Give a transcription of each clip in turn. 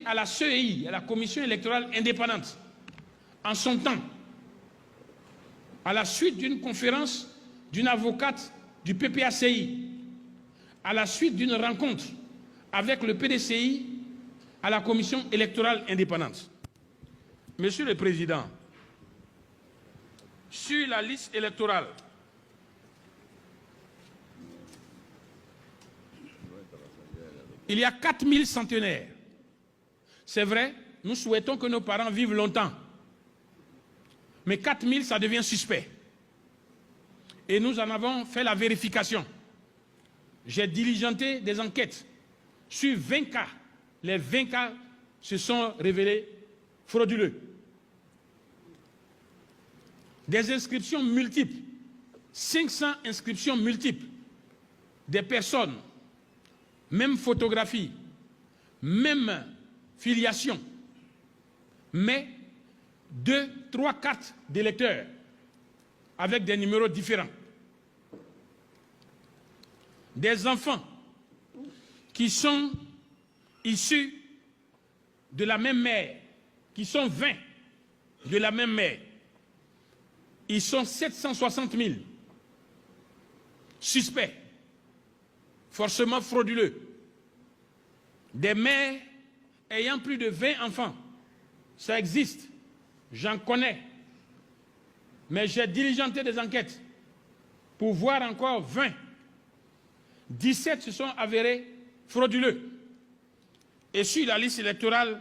à la CEI, à la Commission électorale indépendante, en son temps, à la suite d'une conférence d'une avocate du PPACI, à la suite d'une rencontre avec le PDCI à la Commission électorale indépendante. Monsieur le Président, sur la liste électorale, il y a 4000 centenaires. C'est vrai, nous souhaitons que nos parents vivent longtemps. Mais 4000, ça devient suspect. Et nous en avons fait la vérification. J'ai diligenté des enquêtes sur 20 cas. Les 20 cas se sont révélés frauduleux. Des inscriptions multiples, 500 inscriptions multiples, des personnes, même photographie, même filiation, mais 2, 3 cartes d'électeurs avec des numéros différents. Des enfants qui sont issus de la même mère, qui sont 20 de la même mère. Ils sont 760 000 suspects, forcément frauduleux. Des mères ayant plus de 20 enfants, ça existe, j'en connais. Mais j'ai diligenté des enquêtes pour voir encore 20. 17 se sont avérés frauduleux. Et sur la liste électorale,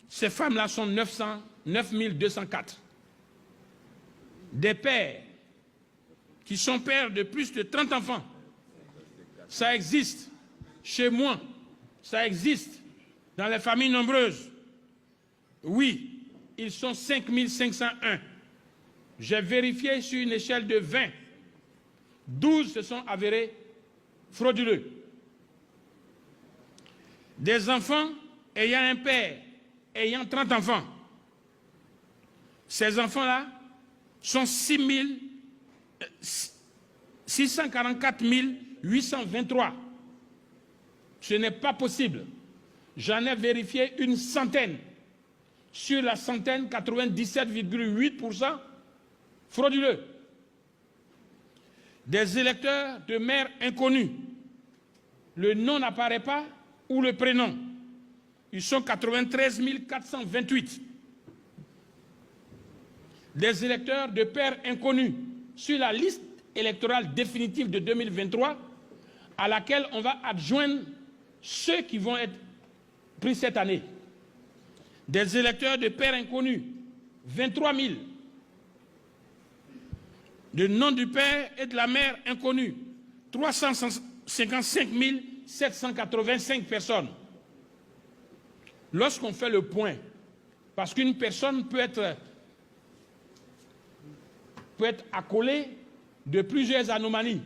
ces femmes-là sont 9204. Des pères qui sont pères de plus de 30 enfants. Ça existe chez moi, ça existe dans les familles nombreuses. Oui, ils sont 5501. J'ai vérifié sur une échelle de 20. 12 se sont avérés frauduleux. Des enfants ayant un père, ayant 30 enfants. Ces enfants-là sont 644 823. Ce n'est pas possible. J'en ai vérifié une centaine. Sur la centaine, 97,8% frauduleux. Des électeurs de mères inconnues. Le nom n'apparaît pas ou le prénom. Ils sont 93 428. Des électeurs de pères inconnus sur la liste électorale définitive de 2023 à laquelle on va adjoindre ceux qui vont être pris cette année. Des électeurs de pères inconnus, 23 000. Le nom du père et de la mère inconnus, 355 785 personnes. Lorsqu'on fait le point, parce qu'une personne peut être accolée de plusieurs anomalies.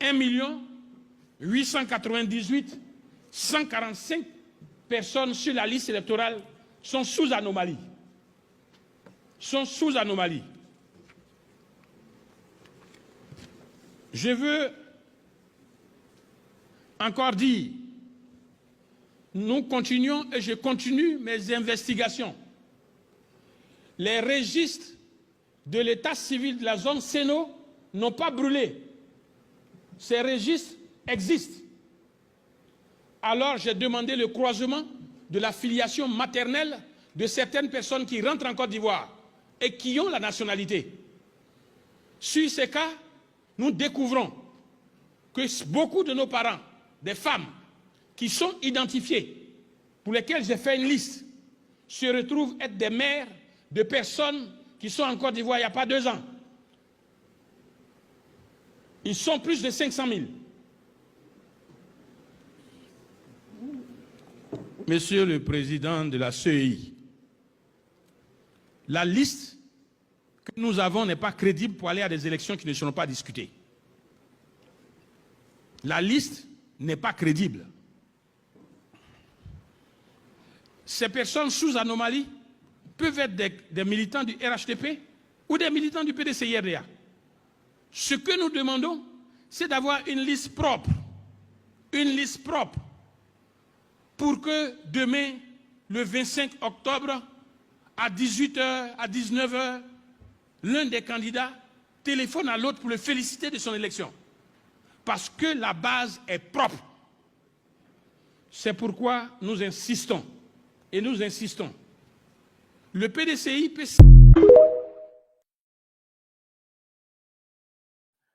1 898 145 personnes sur la liste électorale sont sous anomalie. Je veux encore dire, nous continuons et je continue mes investigations. Les registres de l'état civil de la zone Séno n'ont pas brûlé. Ces registres existent. Alors j'ai demandé le croisement de la filiation maternelle de certaines personnes qui rentrent en Côte d'Ivoire et qui ont la nationalité. Sur ces cas, nous découvrons que beaucoup de nos parents, des femmes qui sont identifiées, pour lesquelles j'ai fait une liste, se retrouvent être des mères de personnes qui sont en Côte d'Ivoire il n'y a pas 2 ans. Ils sont plus de 500 000. Monsieur le Président de la CEI, la liste que nous avons n'est pas crédible pour aller à des élections qui ne seront pas discutées. La liste n'est pas crédible. Ces personnes sous anomalie peuvent être des militants du RHDP ou des militants du PDCI-RDA. Ce que nous demandons, c'est d'avoir une liste propre pour que demain, le 25 octobre, à 18h, à 19h, l'un des candidats téléphone à l'autre pour le féliciter de son élection. Parce que la base est propre. C'est pourquoi nous insistons, et nous insistons. Le PDCI peut...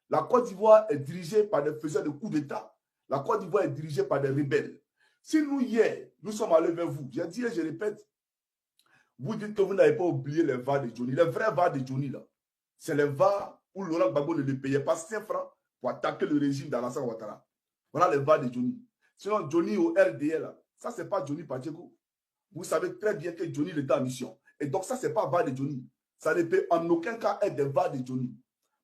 La Côte d'Ivoire est dirigée par des faiseurs de coups d'État. La Côte d'Ivoire est dirigée par des rebelles. Si nous, hier, nous sommes allés vers vous, j'ai dit et je répète, vous dites que vous n'avez pas oublié les VAR de Johnny. Les vrais VAR de Johnny, là, c'est les VAR où Laurent Gbagbo ne le payait pas 5 francs pour attaquer le régime d'Alassane Ouattara. Voilà les VAR de Johnny. Sinon, Johnny au RDL, là, ça, c'est pas Johnny Pacheco. Vous savez très bien que Johnny était en mission. Et donc, ça, c'est pas VAR de Johnny. Ça ne peut en aucun cas être des VAR de Johnny.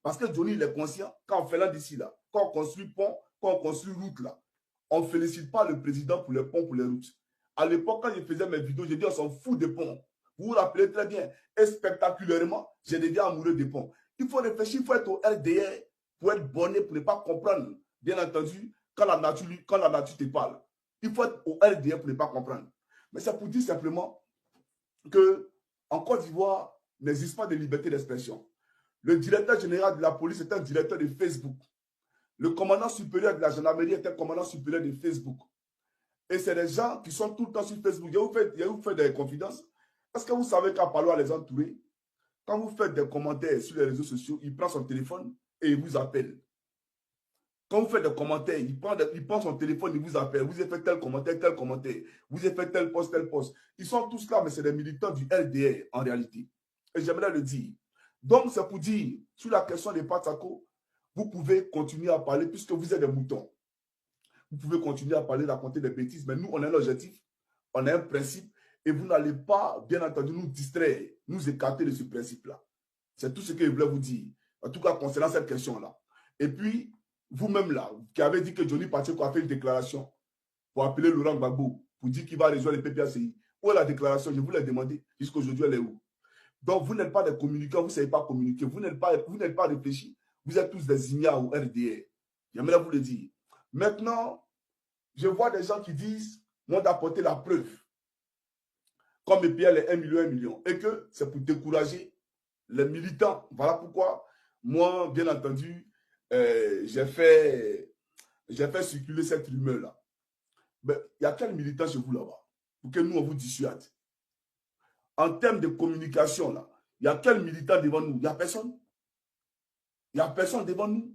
Parce que Johnny, il est conscient, quand on fait là d'ici, là, quand on construit pont, quand on construit route, là, on ne félicite pas le président pour les ponts, pour les routes. À l'époque, quand je faisais mes vidéos, j'ai dit on s'en fout des ponts. Vous vous rappelez très bien. Et spectaculairement, j'ai devenu amoureux des ponts. Il faut réfléchir, il faut être au RDR pour être bonné, pour ne pas comprendre. Bien entendu, quand la nature te parle. Il faut être au RDR pour ne pas comprendre. Mais c'est pour dire simplement qu'en Côte d'Ivoire, il n'existe pas de liberté d'expression. Le directeur général de la police est un directeur de Facebook. Le commandant supérieur de la gendarmerie est un commandant supérieur de Facebook. Et c'est des gens qui sont tout le temps sur Facebook. Je vous fais des confidences. Parce que vous savez qu'à Palois les entourer, quand vous faites des commentaires sur les réseaux sociaux, il prend son téléphone et il vous appelle. Quand vous faites des commentaires, il prend son téléphone, il vous appelle. Vous avez fait tel commentaire, tel commentaire. Vous avez fait tel post, tel post. Ils sont tous là, mais c'est des militants du LDR en réalité. Et j'aimerais le dire. Donc, c'est pour dire, sur la question des Patsako, vous pouvez continuer à parler puisque vous êtes des moutons. Vous pouvez continuer à parler, raconter des bêtises, mais nous, on a un objectif, on a un principe, et vous n'allez pas, bien entendu, nous distraire, nous écarter de ce principe-là. C'est tout ce que je voulais vous dire, en tout cas concernant cette question-là. Et puis, vous-même là, qui avez dit que Johnny Pacheco a fait une déclaration pour appeler Laurent Gbagbo, pour dire qu'il va rejoindre les PPACI. Où est la déclaration? Je vous l'ai demandé, jusqu'aujourd'hui, elle est où? Donc, vous n'êtes pas des communicants, vous ne savez pas communiquer, vous n'êtes pas réfléchis, vous êtes tous des ignares au RDR. J'aimerais vous le dire. Maintenant, je vois des gens qui disent, m'ont apporté la preuve, comme EPL est 1 million, et que c'est pour décourager les militants. Voilà pourquoi, moi, bien entendu, j'ai fait circuler cette rumeur-là. Mais il y a quel militant chez vous là-bas pour que nous, on vous dissuade? En termes de communication, là, il y a quel militant devant nous? Il n'y a personne. Il n'y a personne devant nous.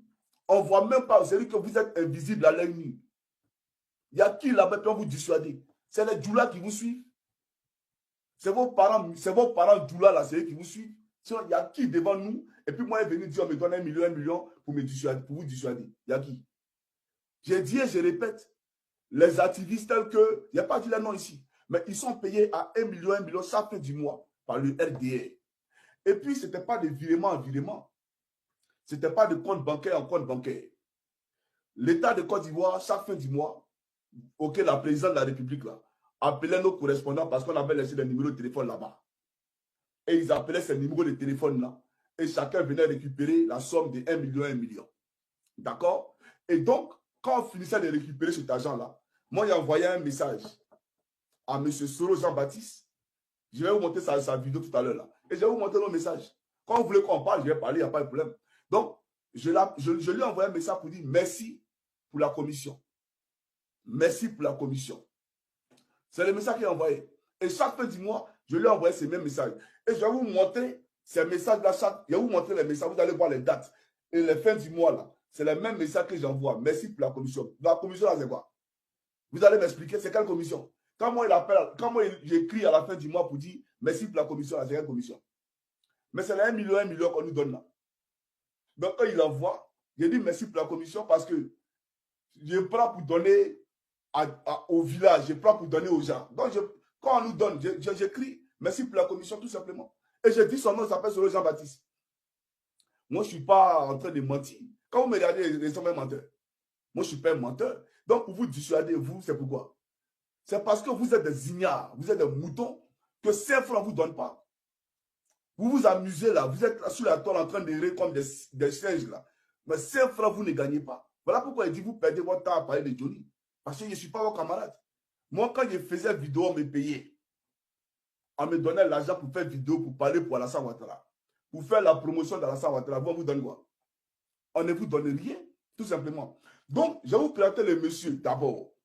On ne voit même pas, c'est dire que vous êtes invisible à l'œil nu. Il y a qui là-bas peut vous dissuader? C'est les Djoula qui vous suivent. C'est vos parents Djoula là, c'est eux qui vous suivent. Sinon, il y a qui devant nous? Et puis moi, il est venu dire, on me donne 1 million pour me dissuader, pour vous dissuader. Il y a qui? J'ai dit et je répète, les activistes tels que, il n'y a pas dit le nom ici, mais ils sont payés à 1 million chaque fin du mois par le RDR. Et puis, ce n'était pas de virement en virement. Ce n'était pas de compte bancaire en compte bancaire. L'État de Côte d'Ivoire, chaque fin du mois, auquel la présidente de la République là, appelait nos correspondants parce qu'on avait laissé des numéros de téléphone là-bas. Et ils appelaient ces numéros de téléphone là. Et chacun venait récupérer la somme de 1 million. D'accord? Et donc, quand on finissait de récupérer cet argent-là, moi, j'ai envoyé un message à M. Soro Jean-Baptiste. Je vais vous montrer sa vidéo tout à l'heure là. Et je vais vous montrer nos messages. Quand vous voulez qu'on parle, je vais parler, il n'y a pas de problème. Donc, je lui ai envoyé un message pour dire merci pour la commission. Merci pour la commission. C'est le message qu'il a envoyé. Et chaque fin du mois, je lui ai envoyé ces mêmes messages. Et je vais vous montrer ces messages-là. Je vais vous montrer les messages. Vous allez voir les dates. Et les fins du mois, là, c'est le même message que j'envoie. Merci pour la commission. La commission, là, c'est quoi? Vous allez m'expliquer, c'est quelle commission? Quand moi, j'écris à la fin du mois pour dire merci pour la commission, là, c'est quelle commission? Mais c'est les 1 million qu'on nous donne là. Donc, quand il envoie, je dis merci pour la commission parce que je prends pour donner au village, je prends pour donner aux gens. Donc, quand on nous donne, j'écris merci pour la commission tout simplement. Et je dis son nom, il s'appelle Soro Jean-Baptiste. Moi, je ne suis pas en train de mentir. Quand vous me regardez, les hommes sont menteurs. Moi, je ne suis pas un menteur. Donc, pour vous dissuader, vous, c'est pourquoi? C'est parce que vous êtes des ignares, vous êtes des moutons, que 5 francs ne vous donnent pas. Vous vous amusez là, vous êtes là sur la toile en train de rire comme des singes là. Mais 5 francs, vous ne gagnez pas. Voilà pourquoi il dit, vous perdez votre temps à parler de Johnny. Parce que je ne suis pas votre camarade. Moi, quand je faisais vidéo, on me payait. On me donnait l'argent pour faire vidéo, pour parler pour Alassane Ouattara. Pour faire la promotion d'Alassane Ouattara. On vous donne quoi? On ne vous donne rien, tout simplement. Donc, je vais vous présenter le monsieur d'abord.